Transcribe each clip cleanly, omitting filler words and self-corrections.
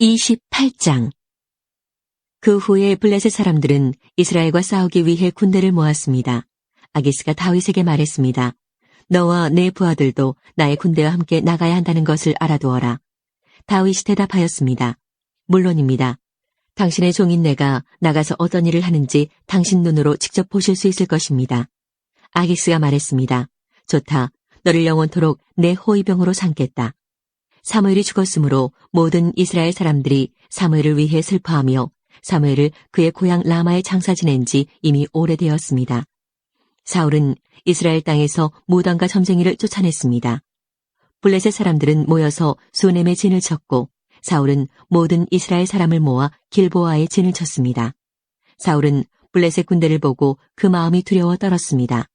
28장. 그 후에 블레셋 사람들은 이스라엘과 싸우기 위해 군대를 모았습니다. 아기스가 다윗에게 말했습니다. 너와 내 부하들도 나의 군대와 함께 나가야 한다는 것을 알아두어라. 다윗이 대답하였습니다. 물론입니다. 당신의 종인 내가 나가서 어떤 일을 하는지 당신 눈으로 직접 보실 수 있을 것입니다. 아기스가 말했습니다. 좋다. 너를 영원토록 내 호위병으로 삼겠다. 사무엘이 죽었으므로 모든 이스라엘 사람들이 사무엘을 위해 슬퍼하며 사무엘을 그의 고향 라마에 장사 지낸 지 이미 오래되었습니다. 사울은 이스라엘 땅에서 무당과 점쟁이를 쫓아냈습니다. 블레셋 사람들은 모여서 수넴에 진을 쳤고 사울은 모든 이스라엘 사람을 모아 길보아에 진을 쳤습니다. 사울은 블레셋 군대를 보고 그 마음이 두려워 떨었습니다.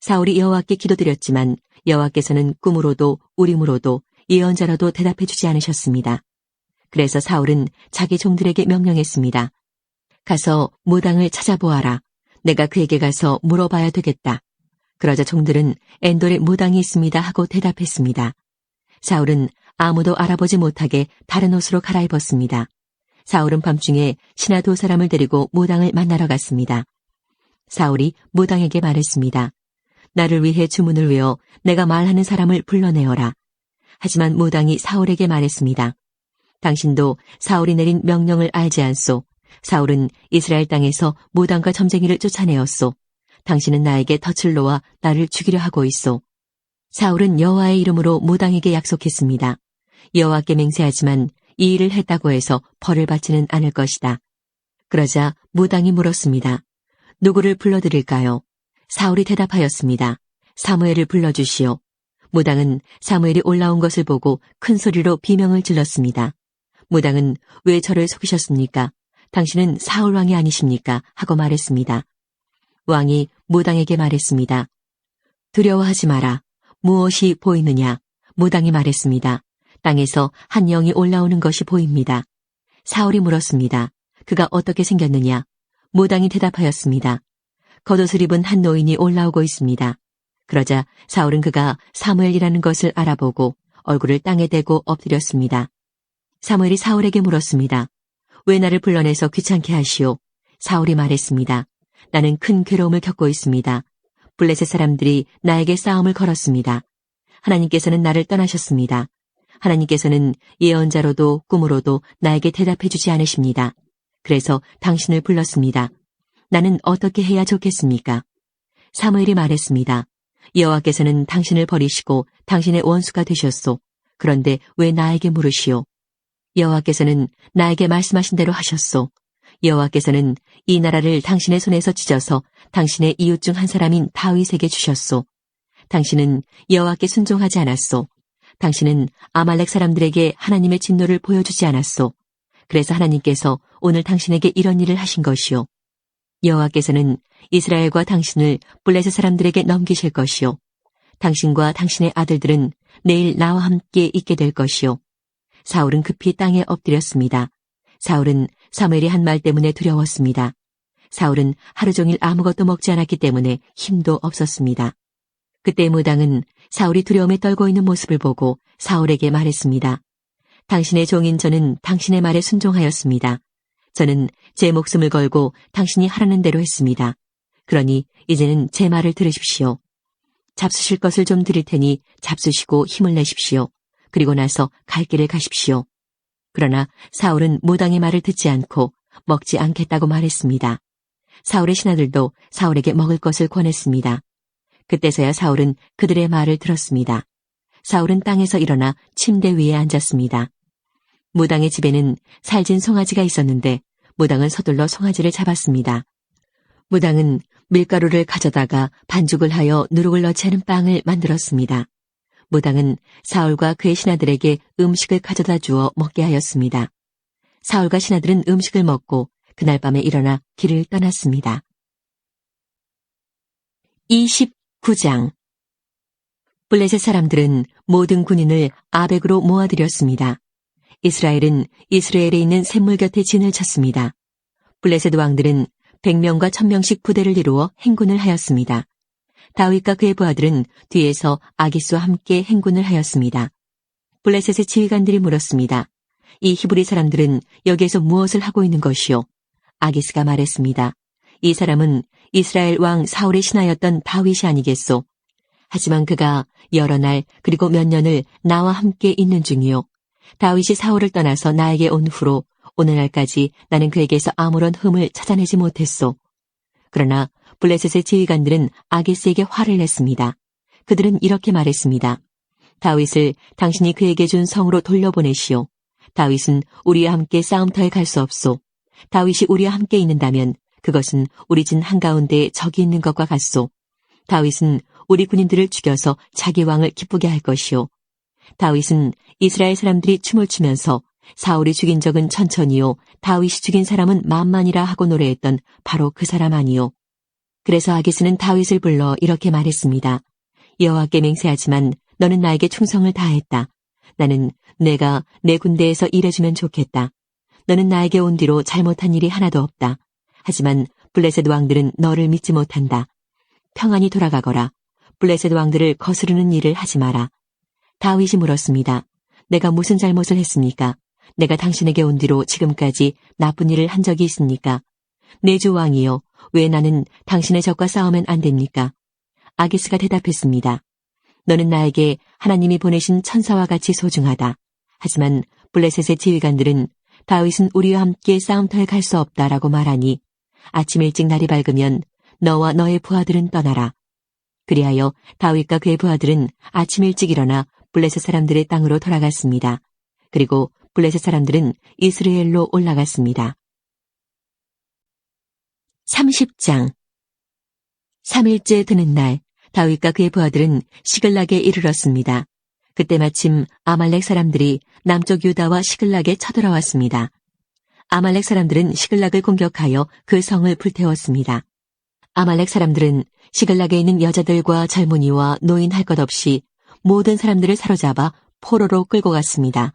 사울이 여호와께 기도드렸지만 여호와께서는 꿈으로도 우림으로도 예언자로도 대답해 주지 않으셨습니다. 그래서 사울은 자기 종들에게 명령했습니다. 가서 무당을 찾아보아라. 내가 그에게 가서 물어봐야 되겠다. 그러자 종들은 엔돌에 무당이 있습니다 하고 대답했습니다. 사울은 아무도 알아보지 못하게 다른 옷으로 갈아입었습니다. 사울은 밤중에 신하 두 사람을 데리고 무당을 만나러 갔습니다. 사울이 무당에게 말했습니다. 나를 위해 주문을 외워 내가 말하는 사람을 불러내어라. 하지만 무당이 사울에게 말했습니다. 당신도 사울이 내린 명령을 알지 않소. 사울은 이스라엘 땅에서 무당과 점쟁이를 쫓아내었소. 당신은 나에게 덫을 놓아 나를 죽이려 하고 있소. 사울은 여호와의 이름으로 무당에게 약속했습니다. 여호와께 맹세하지만 이 일을 했다고 해서 벌을 받지는 않을 것이다. 그러자 무당이 물었습니다. 누구를 불러드릴까요? 사울이 대답하였습니다. 사무엘을 불러주시오. 무당은 사무엘이 올라온 것을 보고 큰 소리로 비명을 질렀습니다. 무당은 왜 저를 속이셨습니까? 당신은 사울 왕이 아니십니까? 하고 말했습니다. 왕이 무당에게 말했습니다. 두려워하지 마라. 무엇이 보이느냐? 무당이 말했습니다. 땅에서 한 영이 올라오는 것이 보입니다. 사울이 물었습니다. 그가 어떻게 생겼느냐? 무당이 대답하였습니다. 겉옷을 입은 한 노인이 올라오고 있습니다. 그러자 사울은 그가 사무엘이라는 것을 알아보고 얼굴을 땅에 대고 엎드렸습니다. 사무엘이 사울에게 물었습니다. 왜 나를 불러내서 귀찮게 하시오? 사울이 말했습니다. 나는 큰 괴로움을 겪고 있습니다. 블레셋 사람들이 나에게 싸움을 걸었습니다. 하나님께서는 나를 떠나셨습니다. 하나님께서는 예언자로도 꿈으로도 나에게 대답해 주지 않으십니다. 그래서 당신을 불렀습니다. 나는 어떻게 해야 좋겠습니까? 사무엘이 말했습니다. 여호와께서는 당신을 버리시고 당신의 원수가 되셨소. 그런데 왜 나에게 물으시오? 여호와께서는 나에게 말씀하신 대로 하셨소. 여호와께서는 이 나라를 당신의 손에서 찢어서 당신의 이웃 중 한 사람인 다윗에게 주셨소. 당신은 여호와께 순종하지 않았소. 당신은 아말렉 사람들에게 하나님의 진노를 보여주지 않았소. 그래서 하나님께서 오늘 당신에게 이런 일을 하신 것이오. 여호와께서는 이스라엘과 당신을 블레셋 사람들에게 넘기실 것이요. 당신과 당신의 아들들은 내일 나와 함께 있게 될 것이요. 사울은 급히 땅에 엎드렸습니다. 사울은 사무엘이 한 말 때문에 두려웠습니다. 사울은 하루 종일 아무것도 먹지 않았기 때문에 힘도 없었습니다. 그때 무당은 사울이 두려움에 떨고 있는 모습을 보고 사울에게 말했습니다. 당신의 종인 저는 당신의 말에 순종하였습니다. 저는 제 목숨을 걸고 당신이 하라는 대로 했습니다. 그러니 이제는 제 말을 들으십시오. 잡수실 것을 좀 드릴 테니 잡수시고 힘을 내십시오. 그리고 나서 갈 길을 가십시오. 그러나 사울은 무당의 말을 듣지 않고 먹지 않겠다고 말했습니다. 사울의 신하들도 사울에게 먹을 것을 권했습니다. 그때서야 사울은 그들의 말을 들었습니다. 사울은 땅에서 일어나 침대 위에 앉았습니다. 무당의 집에는 살진 송아지가 있었는데 무당은 서둘러 송아지를 잡았습니다. 무당은 밀가루를 가져다가 반죽을 하여 누룩을 넣지 않은 빵을 만들었습니다. 무당은 사울과 그의 신하들에게 음식을 가져다 주어 먹게 하였습니다. 사울과 신하들은 음식을 먹고 그날 밤에 일어나 길을 떠났습니다. 29장. 블레셋 사람들은 모든 군인을 아벡으로 모아들였습니다. 이스라엘은 이스라엘에 있는 샘물 곁에 진을 쳤습니다. 블레셋 왕들은 100명과 1000명씩 부대를 이루어 행군을 하였습니다. 다윗과 그의 부하들은 뒤에서 아기스와 함께 행군을 하였습니다. 블레셋의 지휘관들이 물었습니다. 이 히브리 사람들은 여기에서 무엇을 하고 있는 것이요? 아기스가 말했습니다. 이 사람은 이스라엘 왕 사울의 신하였던 다윗이 아니겠소. 하지만 그가 여러 날 그리고 몇 년을 나와 함께 있는 중이요. 다윗이 사울을 떠나서 나에게 온 후로 오늘날까지 나는 그에게서 아무런 흠을 찾아내지 못했소. 그러나 블레셋의 지휘관들은 아기스에게 화를 냈습니다. 그들은 이렇게 말했습니다. 다윗을 당신이 그에게 준 성으로 돌려보내시오. 다윗은 우리와 함께 싸움터에 갈 수 없소. 다윗이 우리와 함께 있는다면 그것은 우리 진 한가운데에 적이 있는 것과 같소. 다윗은 우리 군인들을 죽여서 자기 왕을 기쁘게 할 것이요. 다윗은 이스라엘 사람들이 춤을 추면서 사울이 죽인 적은 천천히요, 다윗이 죽인 사람은 만만이라 하고 노래했던 바로 그 사람 아니요. 그래서 아기스는 다윗을 불러 이렇게 말했습니다. 여호와께 맹세하지만 너는 나에게 충성을 다했다. 나는 내가 내 군대에서 일해주면 좋겠다. 너는 나에게 온 뒤로 잘못한 일이 하나도 없다. 하지만 블레셋 왕들은 너를 믿지 못한다. 평안히 돌아가거라. 블레셋 왕들을 거스르는 일을 하지 마라. 다윗이 물었습니다. 내가 무슨 잘못을 했습니까? 내가 당신에게 온 뒤로 지금까지 나쁜 일을 한 적이 있습니까? 내 주 왕이여, 왜 나는 당신의 적과 싸우면 안 됩니까? 아기스가 대답했습니다. 너는 나에게 하나님이 보내신 천사와 같이 소중하다. 하지만 블레셋의 지휘관들은 다윗은 우리와 함께 싸움터에 갈 수 없다라고 말하니 아침 일찍 날이 밝으면 너와 너의 부하들은 떠나라. 그리하여 다윗과 그의 부하들은 아침 일찍 일어나 블레셋 사람들의 땅으로 돌아갔습니다. 그리고 블레셋 사람들은 이스라엘로 올라갔습니다. 30장 3일째 되는 날 다윗과 그의 부하들은 시글락에 이르렀습니다. 그때 마침 아말렉 사람들이 남쪽 유다와 시글락에 쳐들어왔습니다. 아말렉 사람들은 시글락을 공격하여 그 성을 불태웠습니다. 아말렉 사람들은 시글락에 있는 여자들과 젊은이와 노인 할 것 없이 모든 사람들을 사로잡아 포로로 끌고 갔습니다.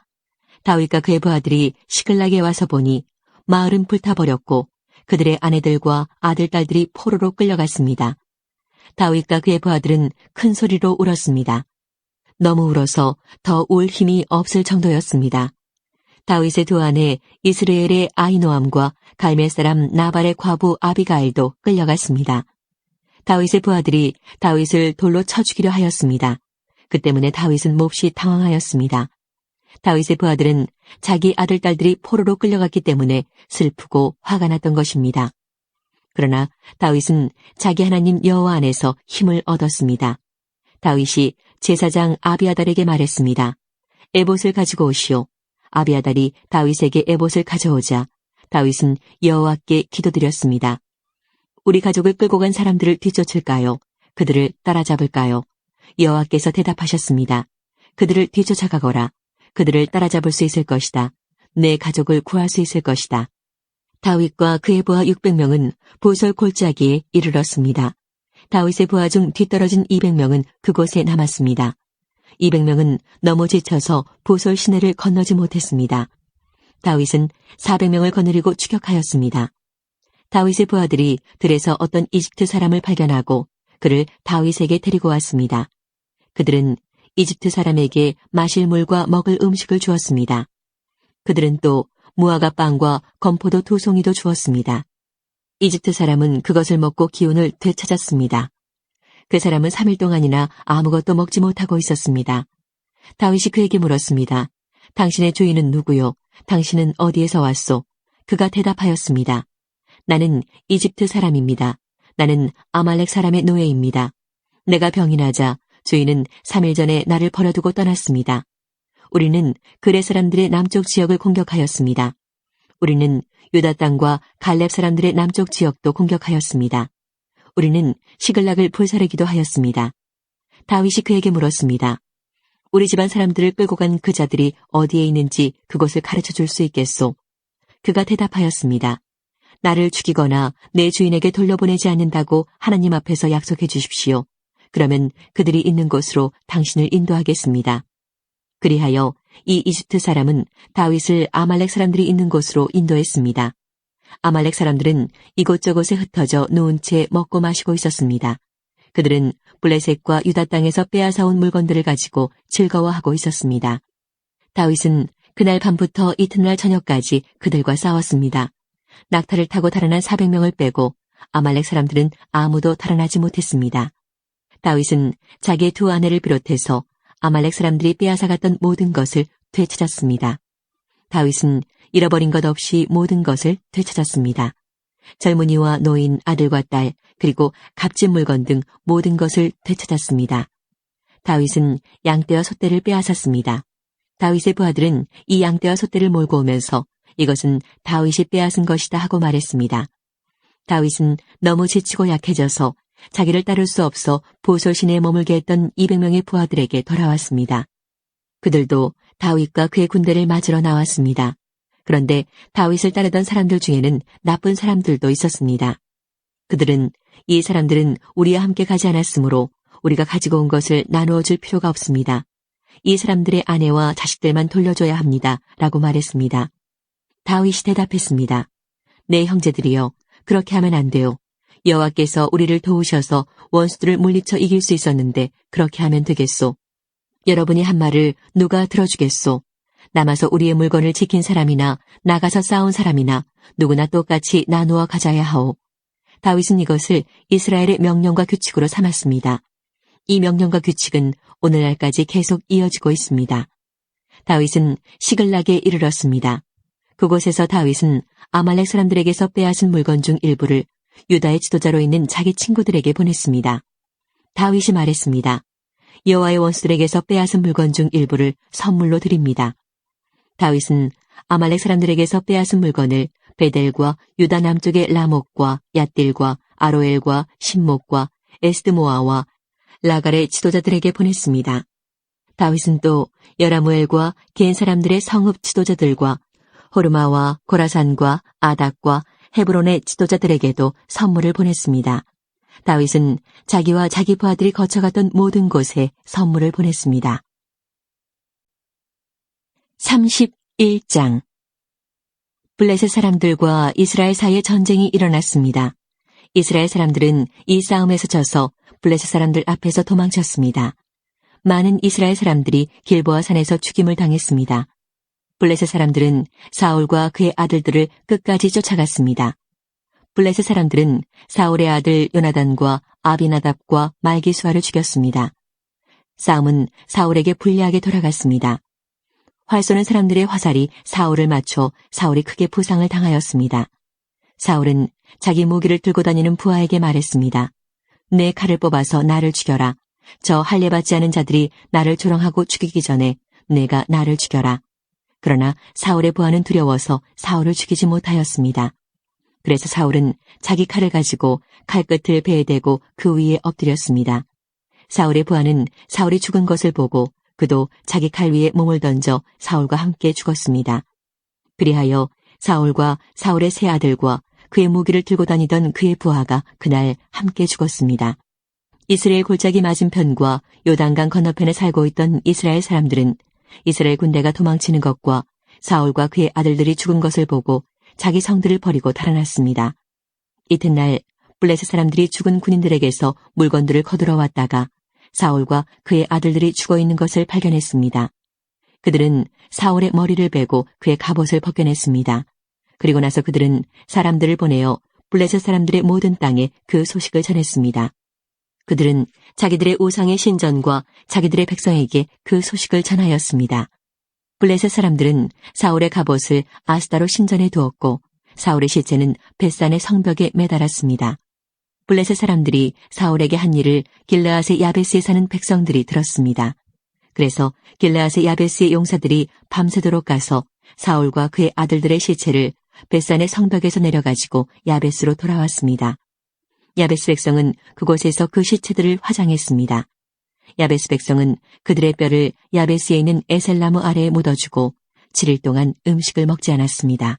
다윗과 그의 부하들이 시글락에 와서 보니 마을은 불타버렸고 그들의 아내들과 아들, 딸들이 포로로 끌려갔습니다. 다윗과 그의 부하들은 큰 소리로 울었습니다. 너무 울어서 더 울 힘이 없을 정도였습니다. 다윗의 두 아내 이스라엘의 아히노암과 갈멜 사람 나발의 과부 아비가일도 끌려갔습니다. 다윗의 부하들이 다윗을 돌로 쳐 죽이려 하였습니다. 그 때문에 다윗은 몹시 당황하였습니다. 다윗의 부하들은 자기 아들, 딸들이 포로로 끌려갔기 때문에 슬프고 화가 났던 것입니다. 그러나 다윗은 자기 하나님 여호와 안에서 힘을 얻었습니다. 다윗이 제사장 아비아달에게 말했습니다. 에봇을 가지고 오시오. 아비아달이 다윗에게 에봇을 가져오자 다윗은 여호와께 기도드렸습니다. 우리 가족을 끌고 간 사람들을 뒤쫓을까요? 그들을 따라잡을까요? 여호와께서 대답하셨습니다. 그들을 뒤쫓아가거라. 그들을 따라잡을 수 있을 것이다. 내 가족을 구할 수 있을 것이다. 다윗과 그의 부하 600명은 보솔 골짜기에 이르렀습니다. 다윗의 부하 중 뒤떨어진 200명은 그곳에 남았습니다. 200명은 너무 지쳐서 보솔 시내를 건너지 못했습니다. 다윗은 400명을 거느리고 추격하였습니다. 다윗의 부하들이 들에서 어떤 이집트 사람을 발견하고 그를 다윗에게 데리고 왔습니다. 그들은 이집트 사람에게 마실 물과 먹을 음식을 주었습니다. 그들은 또 무화과 빵과 건포도 2송이도 주었습니다. 이집트 사람은 그것을 먹고 기운을 되찾았습니다. 그 사람은 3일 동안이나 아무것도 먹지 못하고 있었습니다. 다윗이 그에게 물었습니다. 당신의 주인은 누구요? 당신은 어디에서 왔소? 그가 대답하였습니다. 나는 이집트 사람입니다. 나는 아말렉 사람의 노예입니다. 내가 병이 나자 주인은 3일 전에 나를 버려두고 떠났습니다. 우리는 그레 사람들의 남쪽 지역을 공격하였습니다. 우리는 유다 땅과 갈렙 사람들의 남쪽 지역도 공격하였습니다. 우리는 시글락을 불사르기도 하였습니다. 다윗이 그에게 물었습니다. 우리 집안 사람들을 끌고 간 그 자들이 어디에 있는지 그곳을 가르쳐 줄 수 있겠소? 그가 대답하였습니다. 나를 죽이거나 내 주인에게 돌려보내지 않는다고 하나님 앞에서 약속해 주십시오. 그러면 그들이 있는 곳으로 당신을 인도하겠습니다. 그리하여 이 이집트 사람은 다윗을 아말렉 사람들이 있는 곳으로 인도했습니다. 아말렉 사람들은 이곳저곳에 흩어져 누운 채 먹고 마시고 있었습니다. 그들은 블레셋과 유다 땅에서 빼앗아온 물건들을 가지고 즐거워하고 있었습니다. 다윗은 그날 밤부터 이튿날 저녁까지 그들과 싸웠습니다. 낙타를 타고 달아난 400명을 빼고 아말렉 사람들은 아무도 달아나지 못했습니다. 다윗은 자기의 두 아내를 비롯해서 아말렉 사람들이 빼앗아갔던 모든 것을 되찾았습니다. 다윗은 잃어버린 것 없이 모든 것을 되찾았습니다. 젊은이와 노인, 아들과 딸, 그리고 값진 물건 등 모든 것을 되찾았습니다. 다윗은 양떼와 소떼를 빼앗았습니다. 다윗의 부하들은 이 양떼와 소떼를 몰고 오면서 이것은 다윗이 빼앗은 것이다 하고 말했습니다. 다윗은 너무 지치고 약해져서 자기를 따를 수 없어 보솔 시내에 머물게 했던 200명의 부하들에게 돌아왔습니다. 그들도 다윗과 그의 군대를 맞으러 나왔습니다. 그런데 다윗을 따르던 사람들 중에는 나쁜 사람들도 있었습니다. 그들은 이 사람들은 우리와 함께 가지 않았으므로 우리가 가지고 온 것을 나누어 줄 필요가 없습니다. 이 사람들의 아내와 자식들만 돌려줘야 합니다. 라고 말했습니다. 다윗이 대답했습니다. 내 형제들이여, 그렇게 하면 안 돼요. 여호와께서 우리를 도우셔서 원수들을 물리쳐 이길 수 있었는데 그렇게 하면 되겠소. 여러분이 한 말을 누가 들어주겠소. 남아서 우리의 물건을 지킨 사람이나 나가서 싸운 사람이나 누구나 똑같이 나누어 가져야 하오. 다윗은 이것을 이스라엘의 명령과 규칙으로 삼았습니다. 이 명령과 규칙은 오늘날까지 계속 이어지고 있습니다. 다윗은 시글락에 이르렀습니다. 그곳에서 다윗은 아말렉 사람들에게서 빼앗은 물건 중 일부를 유다의 지도자로 있는 자기 친구들에게 보냈습니다. 다윗이 말했습니다. 여호와의 원수들에게서 빼앗은 물건 중 일부를 선물로 드립니다. 다윗은 아말렉 사람들에게서 빼앗은 물건을 베델과 유다 남쪽의 라목과 얏딜과 아로엘과 신목과 에스드모아와 라갈의 지도자들에게 보냈습니다. 다윗은 또 여라무엘과 겐 사람들의 성읍 지도자들과 호르마와 고라산과 아닥과 헤브론의 지도자들에게도 선물을 보냈습니다. 다윗은 자기와 자기 부하들이 거쳐갔던 모든 곳에 선물을 보냈습니다. 31장 블레셋 사람들과 이스라엘 사이에 전쟁이 일어났습니다. 이스라엘 사람들은 이 싸움에서 져서 블레셋 사람들 앞에서 도망쳤습니다. 많은 이스라엘 사람들이 길보아 산에서 죽임을 당했습니다. 블레셋 사람들은 사울과 그의 아들들을 끝까지 쫓아갔습니다. 블레셋 사람들은 사울의 아들 요나단과 아비나답과 말기수아를 죽였습니다. 싸움은 사울에게 불리하게 돌아갔습니다. 활 쏘는 사람들의 화살이 사울을 맞춰 사울이 크게 부상을 당하였습니다. 사울은 자기 무기를 들고 다니는 부하에게 말했습니다. 내 칼을 뽑아서 나를 죽여라. 저 할례받지 않은 자들이 나를 조롱하고 죽이기 전에 내가 나를 죽여라. 그러나 사울의 부하는 두려워서 사울을 죽이지 못하였습니다. 그래서 사울은 자기 칼을 가지고 칼끝을 배에 대고 그 위에 엎드렸습니다. 사울의 부하는 사울이 죽은 것을 보고 그도 자기 칼 위에 몸을 던져 사울과 함께 죽었습니다. 그리하여 사울과 사울의 세 아들과 그의 무기를 들고 다니던 그의 부하가 그날 함께 죽었습니다. 이스라엘 골짜기 맞은편과 요단강 건너편에 살고 있던 이스라엘 사람들은 이스라엘 군대가 도망치는 것과 사울과 그의 아들들이 죽은 것을 보고 자기 성들을 버리고 달아났습니다. 이튿날 블레셋 사람들이 죽은 군인들에게서 물건들을 거두러 왔다가 사울과 그의 아들들이 죽어 있는 것을 발견했습니다. 그들은 사울의 머리를 베고 그의 갑옷을 벗겨냈습니다. 그리고 나서 그들은 사람들을 보내어 블레셋 사람들의 모든 땅에 그 소식을 전했습니다. 그들은 자기들의 우상의 신전과 자기들의 백성에게 그 소식을 전하였습니다. 블레셋 사람들은 사울의 갑옷을 아스다로 신전에 두었고 사울의 시체는 벳산의 성벽에 매달았습니다. 블레셋 사람들이 사울에게 한 일을 길르앗의 야베스에 사는 백성들이 들었습니다. 그래서 길르앗의 야베스의 용사들이 밤새도록 가서 사울과 그의 아들들의 시체를 벳산의 성벽에서 내려가지고 야베스로 돌아왔습니다. 야베스 백성은 그곳에서 그 시체들을 화장했습니다. 야베스 백성은 그들의 뼈를 야베스에 있는 에셀나무 아래에 묻어주고 7일 동안 음식을 먹지 않았습니다.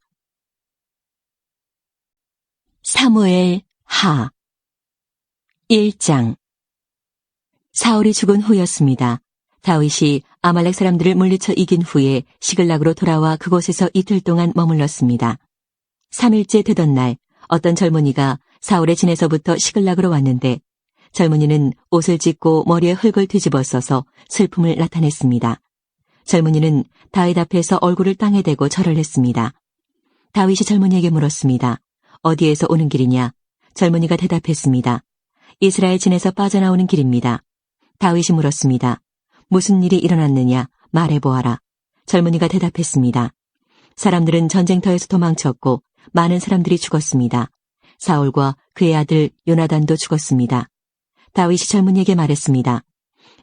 사무엘 하 1장 사울이 죽은 후였습니다. 다윗이 아말렉 사람들을 물리쳐 이긴 후에 시글락으로 돌아와 그곳에서 이틀 동안 머물렀습니다. 3일째 되던 날 어떤 젊은이가 사울의 진에서부터 시글락으로 왔는데 젊은이는 옷을 찢고 머리에 흙을 뒤집어 써서 슬픔을 나타냈습니다. 젊은이는 다윗 앞에서 얼굴을 땅에 대고 절을 했습니다. 다윗이 젊은이에게 물었습니다. 어디에서 오는 길이냐? 젊은이가 대답했습니다. 이스라엘 진에서 빠져나오는 길입니다. 다윗이 물었습니다. 무슨 일이 일어났느냐? 말해보아라. 젊은이가 대답했습니다. 사람들은 전쟁터에서 도망쳤고 많은 사람들이 죽었습니다. 사울과 그의 아들 요나단도 죽었습니다. 다윗이 젊은이에게 말했습니다.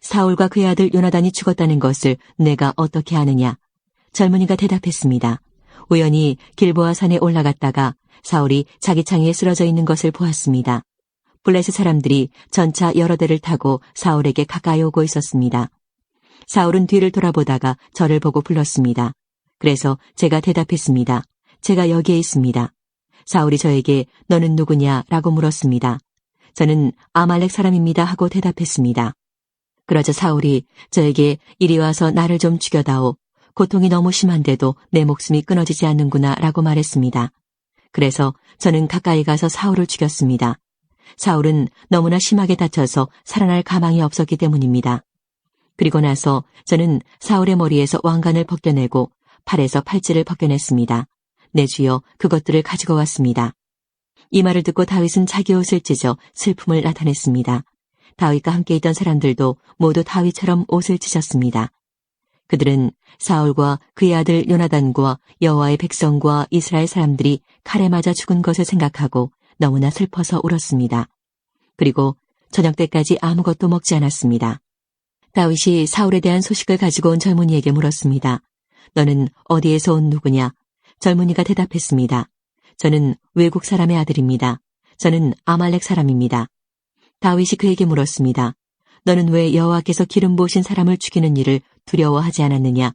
사울과 그의 아들 요나단이 죽었다는 것을 내가 어떻게 아느냐? 젊은이가 대답했습니다. 우연히 길보아 산에 올라갔다가 사울이 자기 창에 쓰러져 있는 것을 보았습니다. 블레셋 사람들이 전차 여러 대를 타고 사울에게 가까이 오고 있었습니다. 사울은 뒤를 돌아보다가 저를 보고 불렀습니다. 그래서 제가 대답했습니다. 제가 여기에 있습니다. 사울이 저에게 너는 누구냐? 라고 물었습니다. 저는 아말렉 사람입니다 하고 대답했습니다. 그러자 사울이 저에게 이리 와서 나를 좀 죽여다오. 고통이 너무 심한데도 내 목숨이 끊어지지 않는구나 라고 말했습니다. 그래서 저는 가까이 가서 사울을 죽였습니다. 사울은 너무나 심하게 다쳐서 살아날 가망이 없었기 때문입니다. 그리고 나서 저는 사울의 머리에서 왕관을 벗겨내고 팔에서 팔찌를 벗겨냈습니다. 내 주여 그것들을 가지고 왔습니다. 이 말을 듣고 다윗은 자기 옷을 찢어 슬픔을 나타냈습니다. 다윗과 함께 있던 사람들도 모두 다윗처럼 옷을 찢었습니다. 그들은 사울과 그의 아들 요나단과 여호와의 백성과 이스라엘 사람들이 칼에 맞아 죽은 것을 생각하고 너무나 슬퍼서 울었습니다. 그리고 저녁 때까지 아무것도 먹지 않았습니다. 다윗이 사울에 대한 소식을 가지고 온 젊은이에게 물었습니다. 너는 어디에서 온 누구냐? 젊은이가 대답했습니다. 저는 외국 사람의 아들입니다. 저는 아말렉 사람입니다. 다윗이 그에게 물었습니다. 너는 왜 여호와께서 기름 부으신 사람을 죽이는 일을 두려워하지 않았느냐?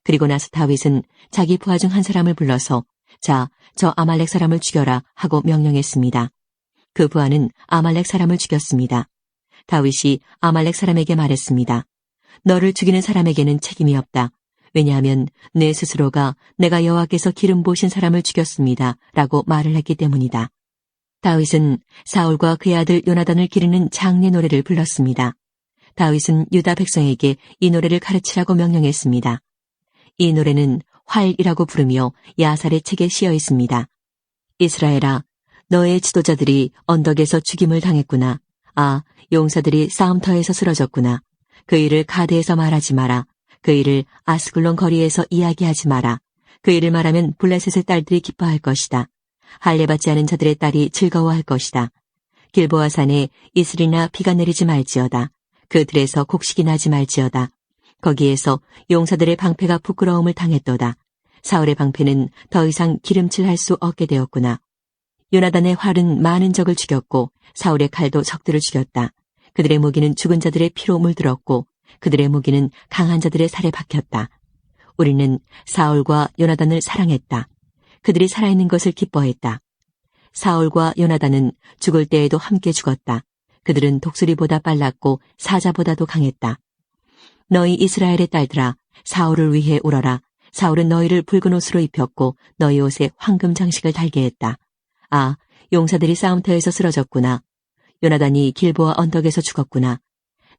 그리고 나서 다윗은 자기 부하 중 한 사람을 불러서 자, 저 아말렉 사람을 죽여라 하고 명령했습니다. 그 부하는 아말렉 사람을 죽였습니다. 다윗이 아말렉 사람에게 말했습니다. 너를 죽이는 사람에게는 책임이 없다. 왜냐하면 내 스스로가 내가 여호와께서 기름 부으신 사람을 죽였습니다. 라고 말을 했기 때문이다. 다윗은 사울과 그의 아들 요나단을 기르는 장례 노래를 불렀습니다. 다윗은 유다 백성에게 이 노래를 가르치라고 명령했습니다. 이 노래는 활이라고 부르며 야살의 책에 씌어 있습니다. 이스라엘아, 너의 지도자들이 언덕에서 죽임을 당했구나. 아, 용사들이 싸움터에서 쓰러졌구나. 그 일을 가드에서 말하지 마라. 그 일을 아스글론 거리에서 이야기하지 마라. 그 일을 말하면 블레셋의 딸들이 기뻐할 것이다. 할례받지 않은 자들의 딸이 즐거워할 것이다. 길보아 산에 이슬이나 비가 내리지 말지어다. 그 들에서 곡식이 나지 말지어다. 거기에서 용사들의 방패가 부끄러움을 당했도다. 사울의 방패는 더 이상 기름칠할 수 없게 되었구나. 요나단의 활은 많은 적을 죽였고 사울의 칼도 적들을 죽였다. 그들의 무기는 죽은 자들의 피로 물들었고 그들의 무기는 강한 자들의 살에 박혔다. 우리는 사울과 요나단을 사랑했다. 그들이 살아있는 것을 기뻐했다. 사울과 요나단은 죽을 때에도 함께 죽었다. 그들은 독수리보다 빨랐고 사자보다도 강했다. 너희 이스라엘의 딸들아, 사울을 위해 울어라. 사울은 너희를 붉은 옷으로 입혔고 너희 옷에 황금 장식을 달게 했다. 아, 용사들이 싸움터에서 쓰러졌구나. 요나단이 길보아 언덕에서 죽었구나.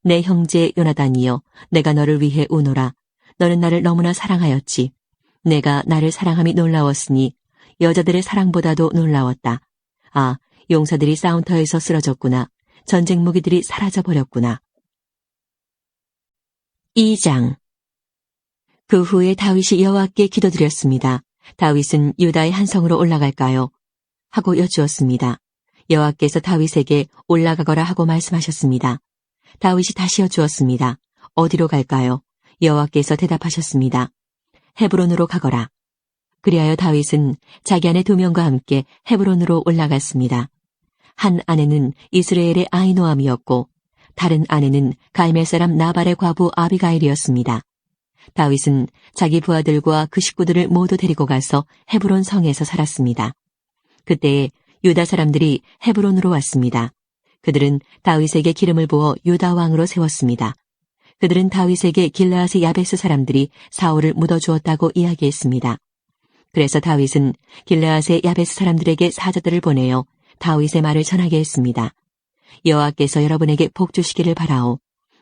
내 형제 요나단이여, 내가 너를 위해 우노라. 너는 나를 너무나 사랑하였지. 내가 나를 사랑함이 놀라웠으니 여자들의 사랑보다도 놀라웠다. 아, 용사들이 싸움터에서 쓰러졌구나. 전쟁 무기들이 사라져버렸구나. 2장. 그 후에 다윗이 여호와께 기도드렸습니다. 다윗은 유다의 한 성으로 올라갈까요? 하고 여쭈었습니다. 여호와께서 다윗에게 올라가거라 하고 말씀하셨습니다. 다윗이 다시 여쭈었습니다. 어디로 갈까요? 여호와께서 대답하셨습니다. 헤브론으로 가거라. 그리하여 다윗은 자기 아내 2명과 함께 헤브론으로 올라갔습니다. 한 아내는 이스라엘의 아히노암이었고 다른 아내는 갈멜 사람 나발의 과부 아비가일이었습니다. 다윗은 자기 부하들과 그 식구들을 모두 데리고 가서 헤브론 성에서 살았습니다. 그때에 유다 사람들이 헤브론으로 왔습니다. 그들은 다윗에게 기름을 부어 유다 왕으로 세웠습니다. 그들은 다윗에게 길르앗의 야베스 사람들이 사울을 묻어주었다고 이야기했습니다. 그래서 다윗은 길르앗의 야베스 사람들에게 사자들을 보내어 다윗의 말을 전하게 했습니다. 여호와께서 여러분에게 복 주시기를 바라오.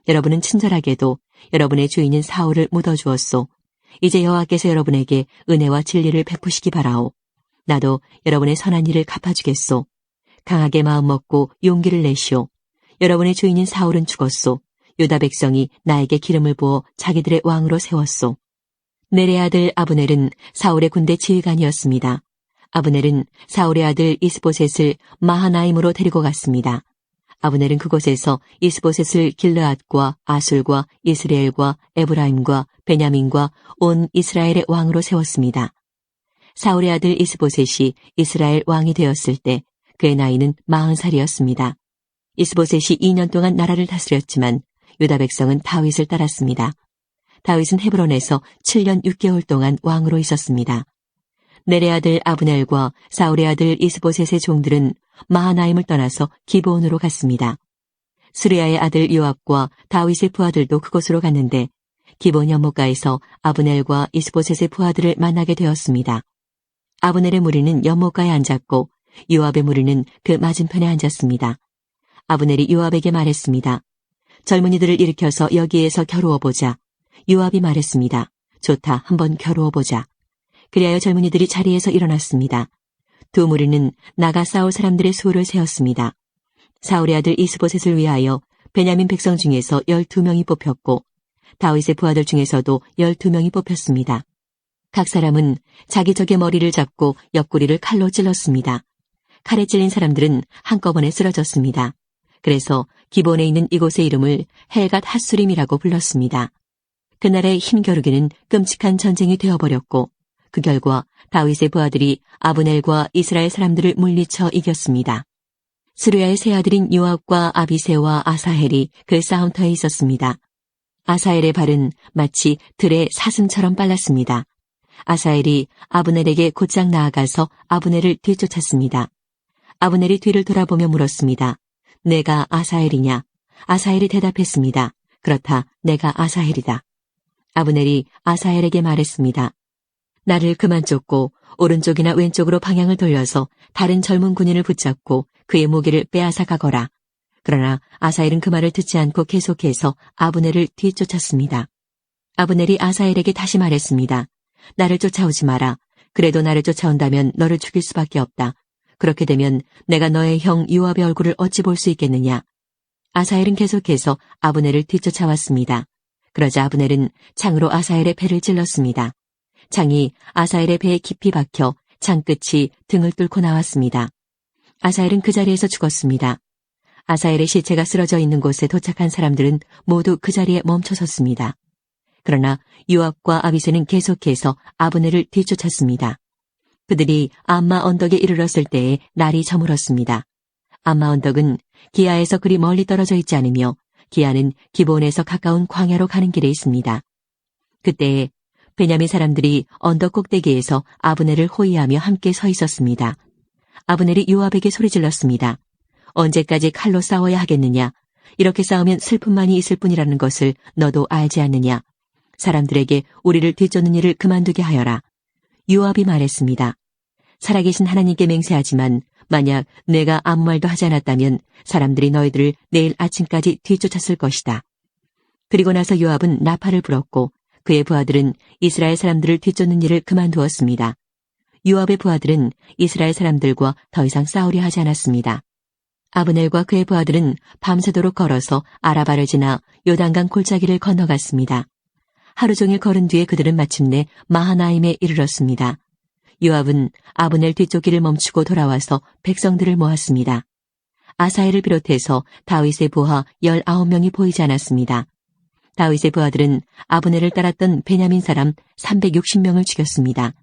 여러분은 친절하게도 여러분의 주인인 사울을 묻어주었소. 이제 여호와께서 여러분에게 은혜와 진리를 베푸시기 바라오. 나도 여러분의 선한 일을 갚아주겠소. 강하게 마음 먹고 용기를 내시오. 여러분의 주인인 사울은 죽었소. 유다 백성이 나에게 기름을 부어 자기들의 왕으로 세웠소. 넬의 아들 아브넬은 사울의 군대 지휘관이었습니다. 아브넬은 사울의 아들 이스보셋을 마하나임으로 데리고 갔습니다. 아브넬은 그곳에서 이스보셋을 길르앗과 아술과 이스라엘과 에브라임과 베냐민과 온 이스라엘의 왕으로 세웠습니다. 사울의 아들 이스보셋이 이스라엘 왕이 되었을 때 그의 나이는 40살이었습니다. 이스보셋이 2년 동안 나라를 다스렸지만 유다 백성은 다윗을 따랐습니다. 다윗은 헤브론에서 7년 6개월 동안 왕으로 있었습니다. 넬의 아들 아브넬과 사울의 아들 이스보셋의 종들은 마하나임을 떠나서 기브온으로 갔습니다. 스루야의 아들 요압과 다윗의 부하들도 그곳으로 갔는데 기브온 연못가에서 아브넬과 이스보셋의 부하들을 만나게 되었습니다. 아브넬의 무리는 연못가에 앉았고 요압의 무리는 그 맞은편에 앉았습니다. 아브넬이 요압에게 말했습니다. 젊은이들을 일으켜서 여기에서 겨루어보자. 요압이 말했습니다. 좋다, 한번 겨루어보자. 그리하여 젊은이들이 자리에서 일어났습니다. 두 무리는 나가 싸울 사람들의 수를 세웠습니다. 사울의 아들 이스보셋을 위하여 베냐민 백성 중에서 12명이 뽑혔고 다윗의 부하들 중에서도 12명이 뽑혔습니다. 각 사람은 자기 적의 머리를 잡고 옆구리를 칼로 찔렀습니다. 칼에 찔린 사람들은 한꺼번에 쓰러졌습니다. 그래서 기본에 있는 이곳의 이름을 헬갓 핫수림이라고 불렀습니다. 그날의 흰 겨루기는 끔찍한 전쟁이 되어버렸고 그 결과 다윗의 부하들이 아브넬과 이스라엘 사람들을 물리쳐 이겼습니다. 스루야의 세 아들인 요압과 아비새와 아사헬이 그 싸움터에 있었습니다. 아사헬의 발은 마치 들의 사슴처럼 빨랐습니다. 아사헬이 아브넬에게 곧장 나아가서 아브넬을 뒤쫓았습니다. 아브넬이 뒤를 돌아보며 물었습니다. 내가 아사헬이냐? 아사헬이 대답했습니다. 그렇다, 내가 아사헬이다. 아브넬이 아사헬에게 말했습니다. 나를 그만 쫓고 오른쪽이나 왼쪽으로 방향을 돌려서 다른 젊은 군인을 붙잡고 그의 무기를 빼앗아 가거라. 그러나 아사헬은 그 말을 듣지 않고 계속해서 아브넬을 뒤쫓았습니다. 아브넬이 아사헬에게 다시 말했습니다. 나를 쫓아오지 마라. 그래도 나를 쫓아온다면 너를 죽일 수밖에 없다. 그렇게 되면 내가 너의 형 요압의 얼굴을 어찌 볼 수 있겠느냐. 아사헬은 계속해서 아브넬을 뒤쫓아왔습니다. 그러자 아브넬은 창으로 아사헬의 배를 찔렀습니다. 창이 아사헬의 배에 깊이 박혀 창 끝이 등을 뚫고 나왔습니다. 아사헬은 그 자리에서 죽었습니다. 아사헬의 시체가 쓰러져 있는 곳에 도착한 사람들은 모두 그 자리에 멈춰섰습니다. 그러나 요압과 아비새는 계속해서 아브넬을 뒤쫓았습니다. 그들이 암마 언덕에 이르렀을 때에 날이 저물었습니다. 암마 언덕은 기아에서 그리 멀리 떨어져 있지 않으며 기아는 기브온에서 가까운 광야로 가는 길에 있습니다. 그때에 베냐민 사람들이 언덕 꼭대기에서 아브넬을 호위하며 함께 서 있었습니다. 아브넬이 요압에게 소리질렀습니다. 언제까지 칼로 싸워야 하겠느냐? 이렇게 싸우면 슬픔만이 있을 뿐이라는 것을 너도 알지 않느냐? 사람들에게 우리를 뒤쫓는 일을 그만두게 하여라. 요압이 말했습니다. 살아계신 하나님께 맹세하지만 만약 내가 아무 말도 하지 않았다면 사람들이 너희들을 내일 아침까지 뒤쫓았을 것이다. 그리고 나서 요압은 나팔을 불었고 그의 부하들은 이스라엘 사람들을 뒤쫓는 일을 그만두었습니다. 요압의 부하들은 이스라엘 사람들과 더 이상 싸우려 하지 않았습니다. 아브넬과 그의 부하들은 밤새도록 걸어서 아라바를 지나 요단강 골짜기를 건너갔습니다. 하루 종일 걸은 뒤에 그들은 마침내 마하나임에 이르렀습니다. 요압은 아브넬 뒤쫓기를 멈추고 돌아와서 백성들을 모았습니다. 아사헬을 비롯해서 다윗의 부하 19명이 보이지 않았습니다. 다윗의 부하들은 아브넬을 따랐던 베냐민 사람 360명을 죽였습니다.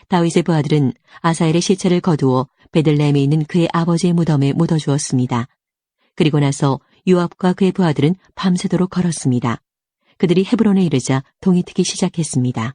다윗의 부하들은 아사헬의 시체를 거두어 베들레헴에 있는 그의 아버지의 무덤에 묻어주었습니다. 그리고 나서 요압과 그의 부하들은 밤새도록 걸었습니다. 그들이 헤브론에 이르자 동이 트기 시작했습니다.